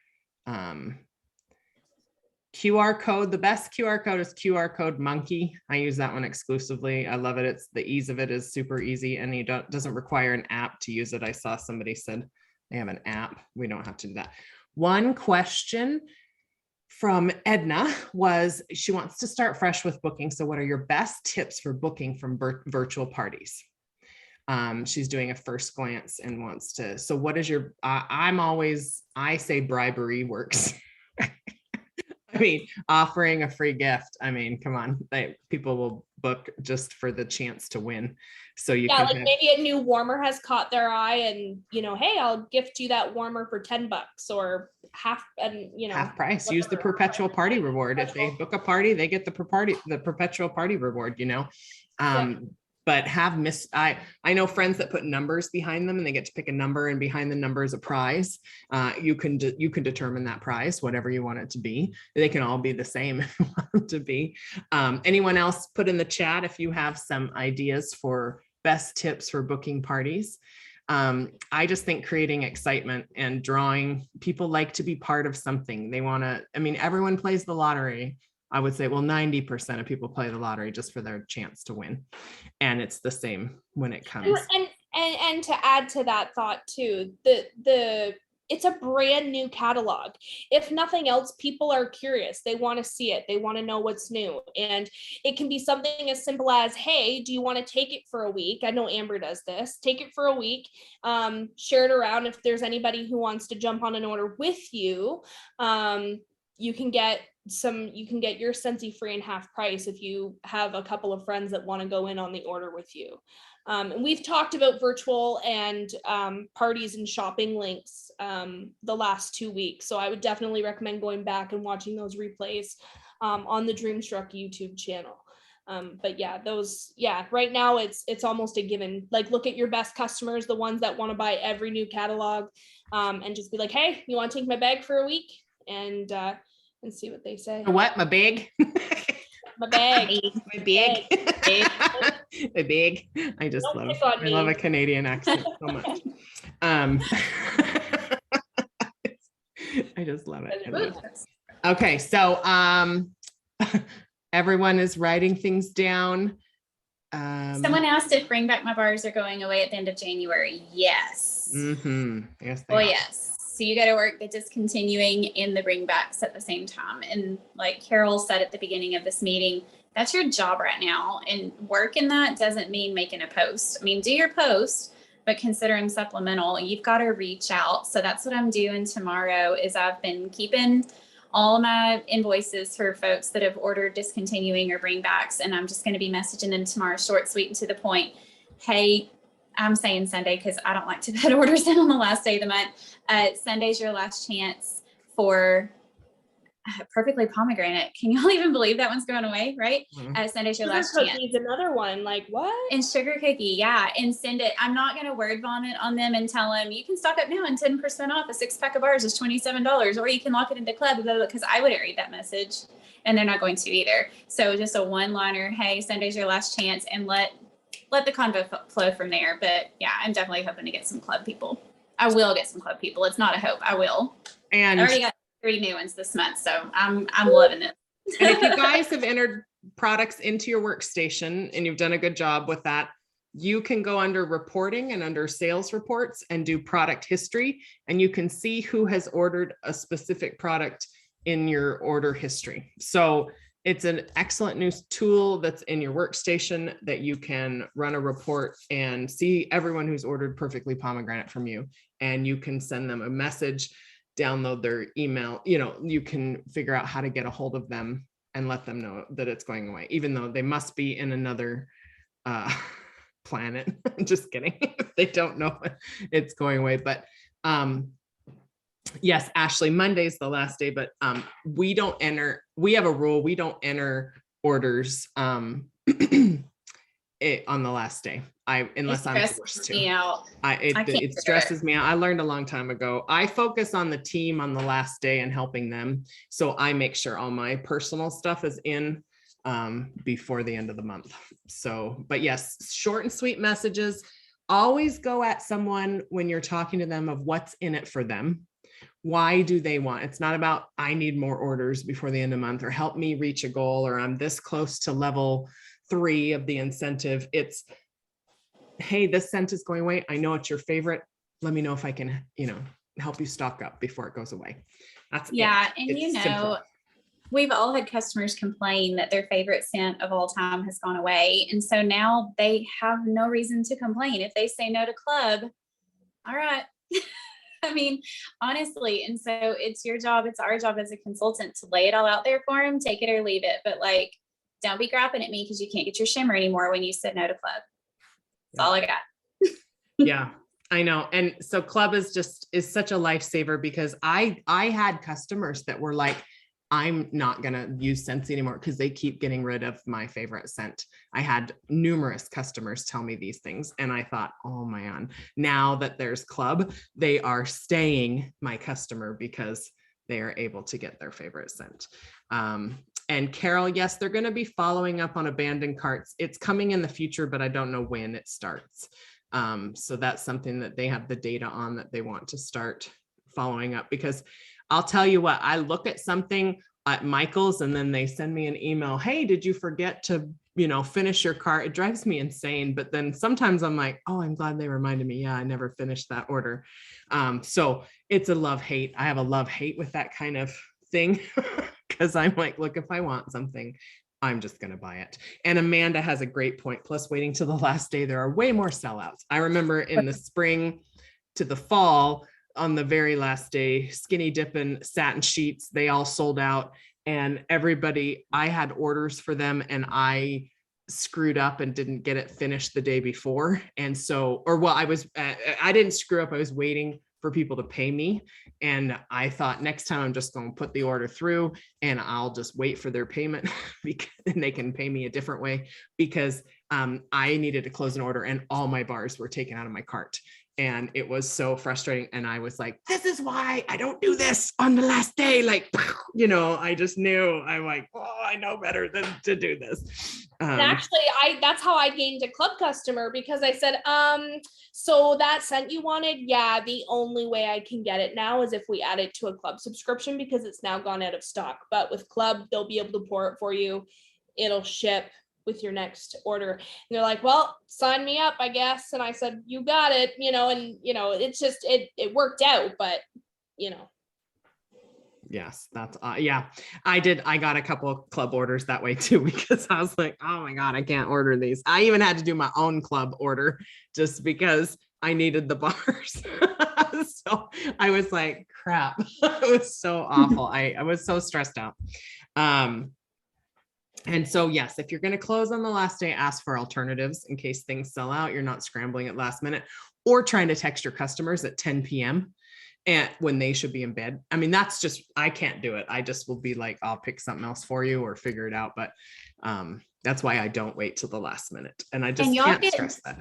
QR code. The best QR code is QR code Monkey. I use that one exclusively. I love it. It's the ease of it is super easy, and you doesn't require an app to use it. I saw somebody said they have an app. We don't have to do that. One question from Edna was, she wants to start fresh with booking. So what are your best tips for booking from virtual parties? She's doing a first glance and wants to, so what is your, I say bribery works. I mean, offering a free gift. I mean, come on, people will book just for the chance to win. So you can like maybe a new warmer has caught their eye, and you know, hey, I'll gift you that warmer for $10 or half, and you know, half price. Use the perpetual party reward. If they book a party, they get the perpetual party reward. You know, but I know friends that put numbers behind them, and they get to pick a number, and behind the number is a prize. You can determine that prize, whatever you want it to be. They can all be the same if you want them to be. Anyone else put in the chat if you have some ideas for best tips for booking parties. I just think creating excitement and drawing, people like to be part of something. They want to, I mean, everyone plays the lottery. I would say, well, 90% of people play the lottery just for their chance to win. And it's the same when it comes. And to add to that thought too, it's a brand new catalog. If nothing else, people are curious. They want to see it. They want to know what's new. And it can be something as simple as, hey, do you want to take it for a week? I know Amber does this. Take it for a week. Share it around. If there's anybody who wants to jump on an order with you, you can get your Scentsy free and half price if you have a couple of friends that want to go in on the order with you. And we've talked about virtual and parties and shopping links the last 2 weeks. So I would definitely recommend going back and watching those replays on the Dreamstruck YouTube channel. But right now it's almost a given. Like, look at your best customers, the ones that want to buy every new catalog, and just be like, hey, you want to take my bag for a week? and see what they say. What? My bag? My bag. My bag. My bag. I just Don't love, pick on I love me. a Canadian accent so much. I just love it. I love it. Okay, so everyone is writing things down. Someone asked if Bring Back My Bars are going away at the end of January. Yes. Yes, they Oh, are. yes. So you got to work the discontinuing and the bring backs at the same time. And like Carol said at the beginning of this meeting, that's your job right now. And working that doesn't mean making a post. I mean, do your post, but consider them supplemental. You've got to reach out. So that's what I'm doing tomorrow is I've been keeping all of my invoices for folks that have ordered discontinuing or bring backs. And I'm just going to be messaging them tomorrow, short, sweet, and to the point. Hey, I'm saying Sunday because I don't like to put orders in on the last day of the month. Sunday's your last chance for Perfectly Pomegranate. Can y'all even believe that one's going away, right? Sunday's your Sugar last cookies, chance. another one. Like what? And sugar cookie, yeah. And send it. I'm not going to word vomit on them and tell them you can stock up now and 10% off. A 6-pack of bars is $27, or you can lock it into club, because I wouldn't read that message, and they're not going to either. So just a one-liner. Hey, Sunday's your last chance, and let the convo flow from there. But yeah, I'm definitely hoping to get some club people. I will get some club people. It's not a hope. I will. And I already got 3 new ones this month, so I'm loving it. And if you guys have entered products into your workstation and you've done a good job with that, you can go under reporting and under sales reports and do product history, and you can see who has ordered a specific product in your order history. So it's an excellent new tool that's in your workstation that you can run a report and see everyone who's ordered Perfectly Pomegranate from you. And you can send them a message, download their email, you can figure out how to get a hold of them and let them know that it's going away, even though they must be in another planet. Just kidding. They don't know it's going away. But yes, Ashley, Monday's the last day, but we have a rule, we don't enter orders on the last day. Unless I'm forced to. It stresses me out. I learned a long time ago. I focus on the team on the last day and helping them. So I make sure all my personal stuff is in before the end of the month. So, but yes, short and sweet messages. Always go at someone when you're talking to them of what's in it for them. Why do they want? It's not about, I need more orders before the end of the month, or help me reach a goal, or I'm this close to level 3 of the incentive. It's, hey, this scent is going away. I know it's your favorite. Let me know if I can, help you stock up before it goes away. That's And it's simple. We've all had customers complain that their favorite scent of all time has gone away. And so now they have no reason to complain. If they say no to club, all right. I mean, honestly, and so it's your job, it's our job as a consultant to lay it all out there for them, take it or leave it. But like, don't be grapping at me because you can't get your shimmer anymore when you said no to club. That's all I got. Yeah, I know. And so club is such a lifesaver, because I had customers that were like, I'm not going to use Scentsy anymore because they keep getting rid of my favorite scent. I had numerous customers tell me these things, and I thought, oh man, now that there's club, they are staying my customer because they are able to get their favorite scent. And Carol, yes, they're going to be following up on abandoned carts. It's coming in the future, but I don't know when it starts. So that's something that they have the data on that they want to start following up, because I'll tell you what, I look at something at Michael's and then they send me an email. Hey, did you forget to, finish your cart? It drives me insane. But then sometimes I'm like, oh, I'm glad they reminded me. Yeah, I never finished that order. So it's a love-hate. I have a love-hate with that kind of thing, because I'm like, look, if I want something, I'm just going to buy it. And Amanda has a great point. Plus, waiting till the last day, there are way more sellouts. I remember in the spring to the fall, on the very last day, skinny dipping satin sheets, they all sold out, and everybody, I had orders for them and I screwed up and didn't get it finished the day before. And so, I didn't screw up. I was waiting for people to pay me. And I thought next time I'm just going to put the order through and I'll just wait for their payment and they can pay me a different way, because I needed to close an order and all my bars were taken out of my cart. And it was so frustrating. And I was like, this is why I don't do this on the last day. Like, you know, I just knew. I'm like, oh, I know better than to do this. And actually, that's how I gained a club customer, because I said, so that scent you wanted, yeah, the only way I can get it now is if we add it to a club subscription, because it's now gone out of stock. But with club, they'll be able to pour it for you. It'll ship with your next order. And they're like, well, sign me up, I guess. And I said, you got it, you know, and you know, it's just, it worked out, but you know. Yes, that's yeah, I got a couple of club orders that way too, because I was like, oh my God, I can't order these. I even had to do my own club order just because I needed the bars. So I was like, crap. It was so awful. I was so stressed out. And so, yes, if you're going to close on the last day, ask for alternatives in case things sell out. You're not scrambling at last minute or trying to text your customers at 10 p.m. and when they should be in bed. I mean, that's just, I can't do it. I just will be like, I'll pick something else for you or figure it out. But that's why I don't wait till the last minute. And I just can't stress that.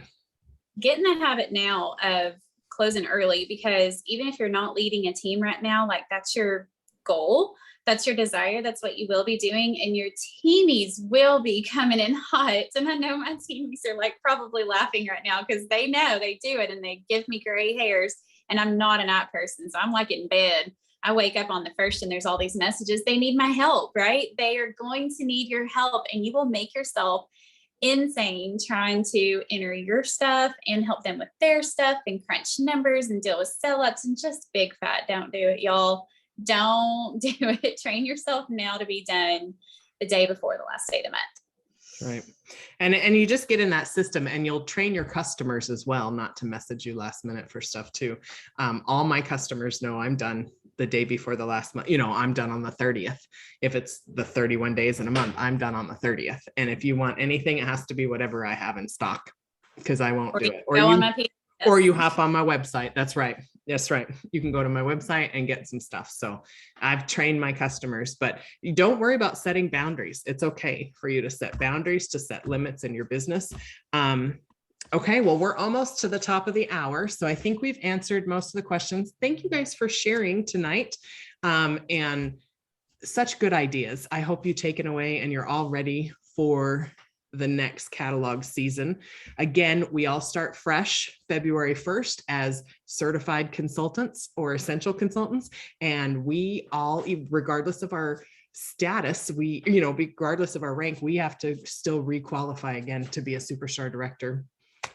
Get in the habit now of closing early, because even if you're not leading a team right now, like that's your goal. That's your desire. That's what you will be doing. And your teamies will be coming in hot. And I know my teamies are like probably laughing right now because they know they do it and they give me gray hairs. And I'm not a night person. So I'm like in bed. I wake up on the first and there's all these messages. They need my help, right? They are going to need your help, and you will make yourself insane trying to enter your stuff and help them with their stuff and crunch numbers and deal with sell-ups, and just big fat don't do it, y'all. Don't do it. Train yourself now to be done the day before the last day of the month. Right. And you just get in that system, and you'll train your customers as well, not to message you last minute for stuff too. All my customers know I'm done the day before the last month. You know, I'm done on the 30th. If it's the 31 days in a month, I'm done on the 30th. And if you want anything, it has to be whatever I have in stock, because I won't do it. Or you hop on my website. That's right. That's right. You can go to my website and get some stuff. So I've trained my customers, but you don't worry about setting boundaries. It's okay for you to set boundaries, to set limits in your business. Okay, well, we're almost to the top of the hour. So I think we've answered most of the questions. Thank you guys for sharing tonight. And such good ideas. I hope you take it away and you're all ready for the next catalog season. Again, we all start fresh February 1st as certified consultants or essential consultants. And we all, regardless of our status, regardless of our rank, we have to still requalify again to be a superstar director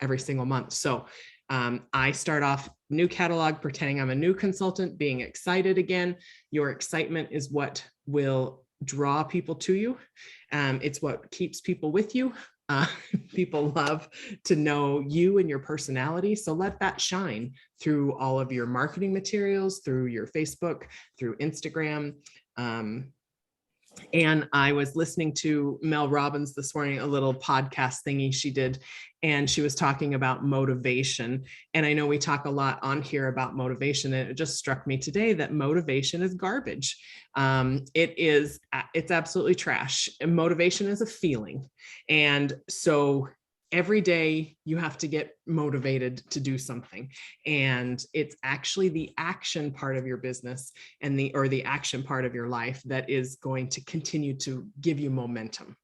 every single month. So I start off new catalog, pretending I'm a new consultant, being excited again. Your excitement is what will draw people to you. It's what keeps people with you. People love to know you and your personality. So let that shine through all of your marketing materials, through your Facebook, through Instagram. And I was listening to Mel Robbins this morning, a little podcast thingy she did, and she was talking about motivation. And I know we talk a lot on here about motivation, and it just struck me today that motivation is garbage. It's absolutely trash. And motivation is a feeling. And so every day you have to get motivated to do something. And it's actually the action part of your business and the action part of your life that is going to continue to give you momentum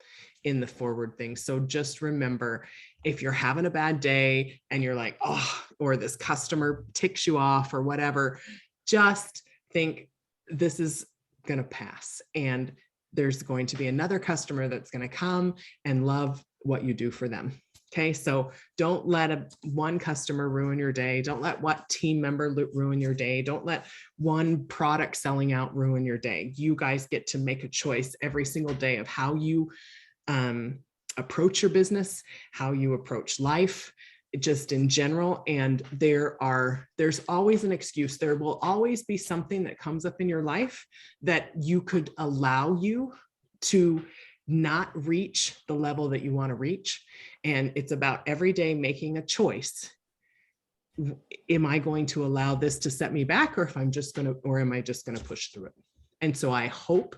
in the forward thing. So just remember, if you're having a bad day and you're like, oh, or this customer ticks you off or whatever, just think this is going to pass. And there's going to be another customer that's going to come and love what you do for them. Okay, so don't let one customer ruin your day. Don't let what team member ruin your day. Don't let one product selling out ruin your day. You guys get to make a choice every single day of how you approach your business, how you approach life, just in general. And there's always an excuse. There will always be something that comes up in your life that you could allow you to not reach the level that you want to reach. And it's about every day making a choice. Am I going to allow this to set me back, or am I just going to push through it? And so I hope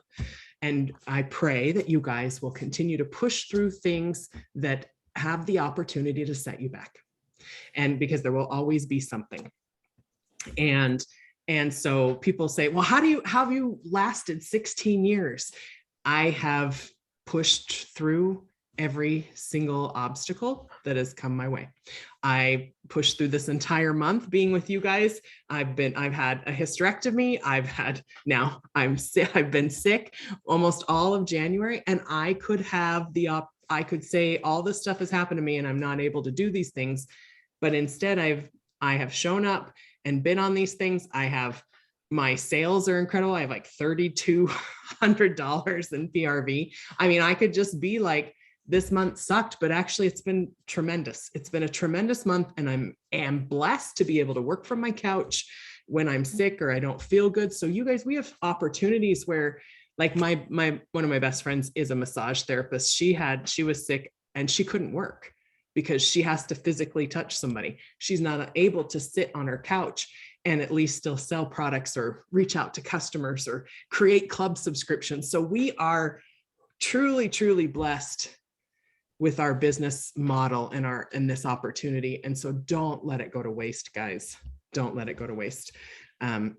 and I pray that you guys will continue to push through things that have the opportunity to set you back. And because there will always be something. And so people say, well, how have you lasted 16 years? I have pushed through every single obstacle that has come my way. I pushed through this entire month being with you guys. I've had a hysterectomy. I've been sick almost all of January, and I could say all this stuff has happened to me and I'm not able to do these things. But instead I have shown up and been on these things. My sales are incredible. I have like $3,200 in PRV. I mean, I could just be like, this month sucked, but actually it's been tremendous. It's been a tremendous month, and I am blessed to be able to work from my couch when I'm sick or I don't feel good. So you guys, we have opportunities where, like one of my best friends is a massage therapist. She was sick and she couldn't work because she has to physically touch somebody. She's not able to sit on her couch and at least still sell products or reach out to customers or create club subscriptions. So we are truly, truly blessed with our business model and this opportunity. And so don't let it go to waste, guys. Don't let it go to waste. I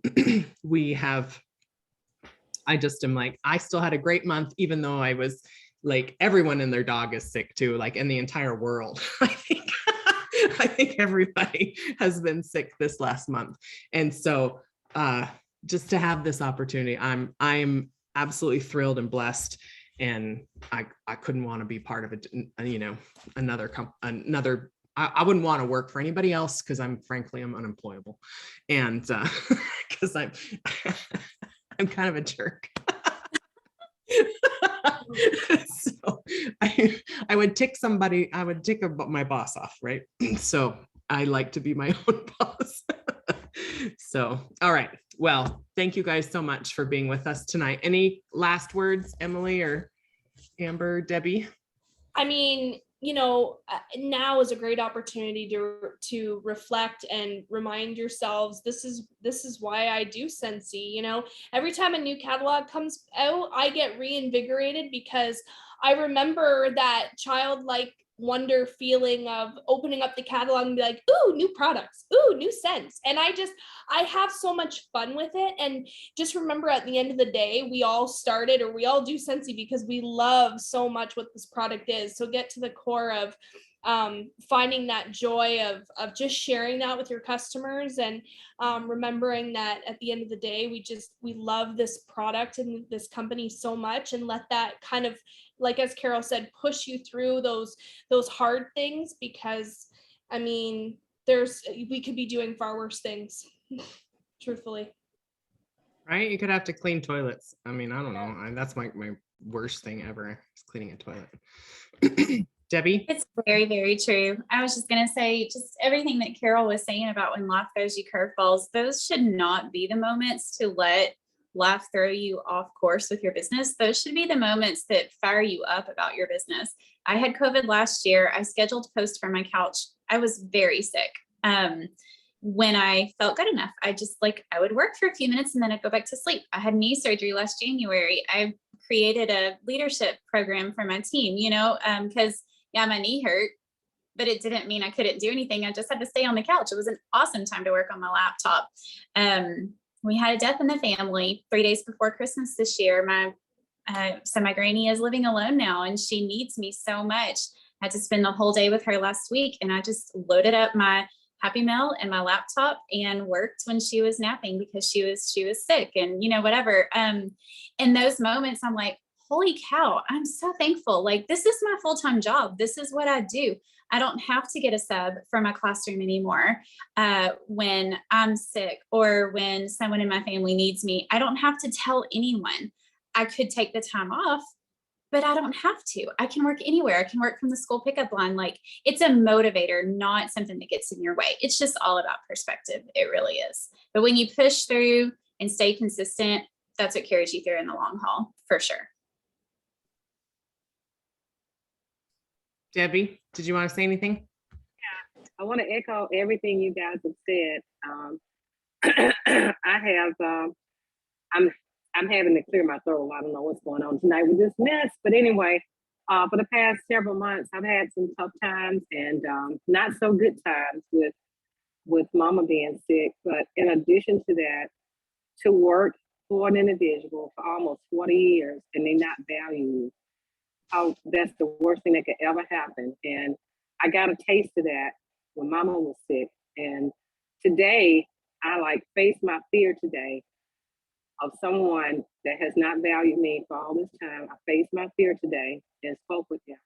just am like, I still had a great month, even though I was like, everyone and their dog is sick too, like in the entire world. I think everybody has been sick this last month. And so just to have this opportunity, I'm absolutely thrilled and blessed. And I couldn't want to be part of it, I wouldn't want to work for anybody else because I'm unemployable. And because I'm kind of a jerk. So I would tick my boss off, right? So I like to be my own boss. So, all right. Well, thank you guys so much for being with us tonight. Any last words, Emily or Amber, Debbie? I mean, now is a great opportunity to reflect and remind yourselves, this is why I do Scentsy. Every time a new catalog comes out, I get reinvigorated because I remember that childlike wonder feeling of opening up the catalog and be like, ooh, new products, ooh, new scents. And I have so much fun with it. And just remember, at the end of the day, we all do Scentsy because we love so much what this product is. So get to the core of finding that joy of just sharing that with your customers, and remembering that at the end of the day, we love this product and this company so much, and let that kind of, like as Carol said, push you through those hard things, because I mean, we could be doing far worse things, truthfully. Right? You could have to clean toilets. I mean, I don't know. That's my worst thing ever, is cleaning a toilet. Debbie? It's very, very true. I was just going to say, just everything that Carol was saying about when life throws you curveballs, those should not be the moments to let life throw you off course with your business. Those should be the moments that fire you up about your business. I had COVID last year. I scheduled to post from my couch. I was very sick. When I felt good enough, I would work for a few minutes and then I'd go back to sleep. I had knee surgery last January. I created a leadership program for my team, because my knee hurt, but it didn't mean I couldn't do anything. I just had to stay on the couch. It was an awesome time to work on my laptop. We had a death in the family 3 days before Christmas this year. So my granny is living alone now, and she needs me so much. I had to spend the whole day with her last week, and I just loaded up my Happy Meal and my laptop and worked when she was napping because she was sick and whatever. In those moments, I'm like, holy cow, I'm so thankful. Like, this is my full-time job. This is what I do. I don't have to get a sub for my classroom anymore. When I'm sick or when someone in my family needs me, I don't have to tell anyone. I could take the time off, but I don't have to. I can work anywhere. I can work from the school pickup line. Like, it's a motivator, not something that gets in your way. It's just all about perspective. It really is. But when you push through and stay consistent, that's what carries you through in the long haul, for sure. Debbie, did you want to say anything? Yeah, I want to echo everything you guys have said. I'm having to clear my throat. I don't know what's going on tonight with this mess, but anyway, For the past several months, I've had some tough times and not so good times with mama being sick. But in addition to that, to work for an individual for almost 40 years and they not value you, how that's the worst thing that could ever happen. And I got a taste of that when mama was sick. And today, I like face my fear today of someone that has not valued me for all this time. I faced my fear today and spoke with him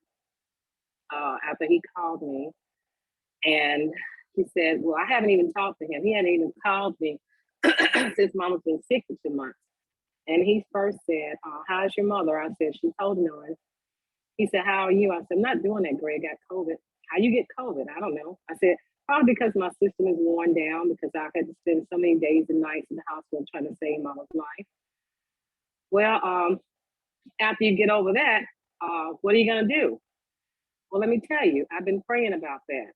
after he called me. And he said, well, I haven't even talked to him. He hadn't even called me since mama's been sick for 2 months. And he first said, how's your mother? I said, she's holding on. He said, how are you? I said, I'm not doing that, Greg. I got COVID. How you get COVID? I don't know. I said, probably because my system is worn down because I've had to spend so many days and nights in the hospital trying to save mama's life. Well, after you get over that, what are you going to do? Well, let me tell you, I've been praying about that.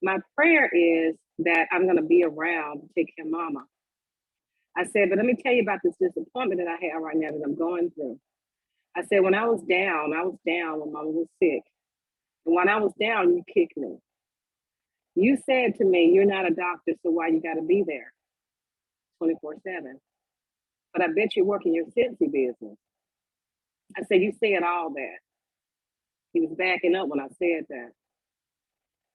My prayer is that I'm going to be around to take care of mama. I said, but let me tell you about this disappointment that I have right now that I'm going through. I said, when I was down when mama was sick. And when I was down, you kicked me. You said to me, you're not a doctor, so why you got to be there 24/7? But I bet you work in your Scentsy business. I said, you said all that. He was backing up when I said that.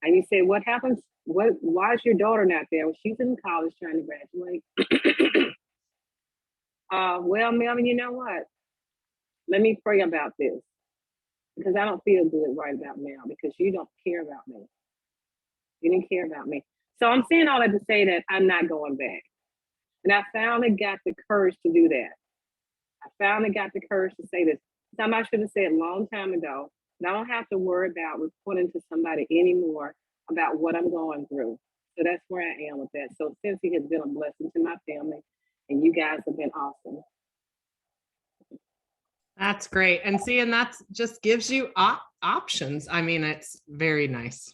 And he said, what happens? Why is your daughter not there? Well, she's in college trying to graduate. Well, Melvin, you know what? Let me pray about this because I don't feel good right about now because you don't care about me. You didn't care about me. So I'm saying all that to say that I'm not going back. And I finally got the courage to do that. I finally got the courage to say this. Somebody should have said a long time ago, and I don't have to worry about reporting to somebody anymore about what I'm going through. So that's where I am with that. So Scentsy has been a blessing to my family, and you guys have been awesome. That's great. And see, and that's just gives you options. I mean, it's very nice.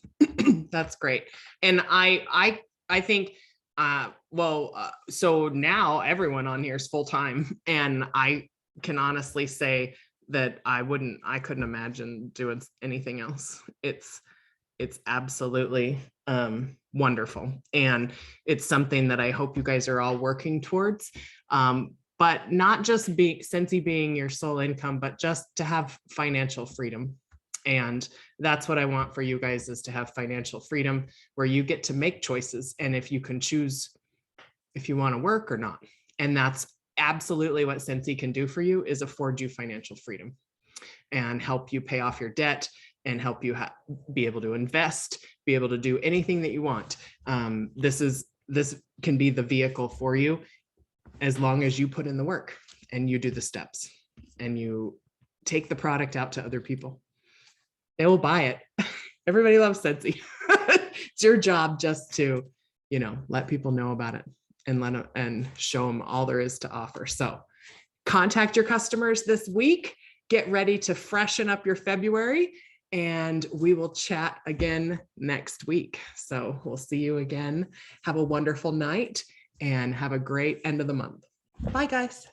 That's great. And I think, so now everyone on here is full-time, and I can honestly say that I couldn't imagine doing anything else. It's absolutely wonderful. And it's something that I hope you guys are all working towards. But not just Scentsy being your sole income, but just to have financial freedom. And that's what I want for you guys, is to have financial freedom where you get to make choices. And if you can choose if you want to work or not. And that's absolutely what Scentsy can do for you, is afford you financial freedom and help you pay off your debt and help you be able to invest, be able to do anything that you want. This can be the vehicle for you, as long as you put in the work and you do the steps and you take the product out to other people. They will buy it. Everybody loves Scentsy. It's your job just to, let people know about it and show them all there is to offer. So contact your customers this week. Get ready to freshen up your February, and we will chat again next week. So we'll see you again. Have a wonderful night and have a great end of the month. Bye, guys.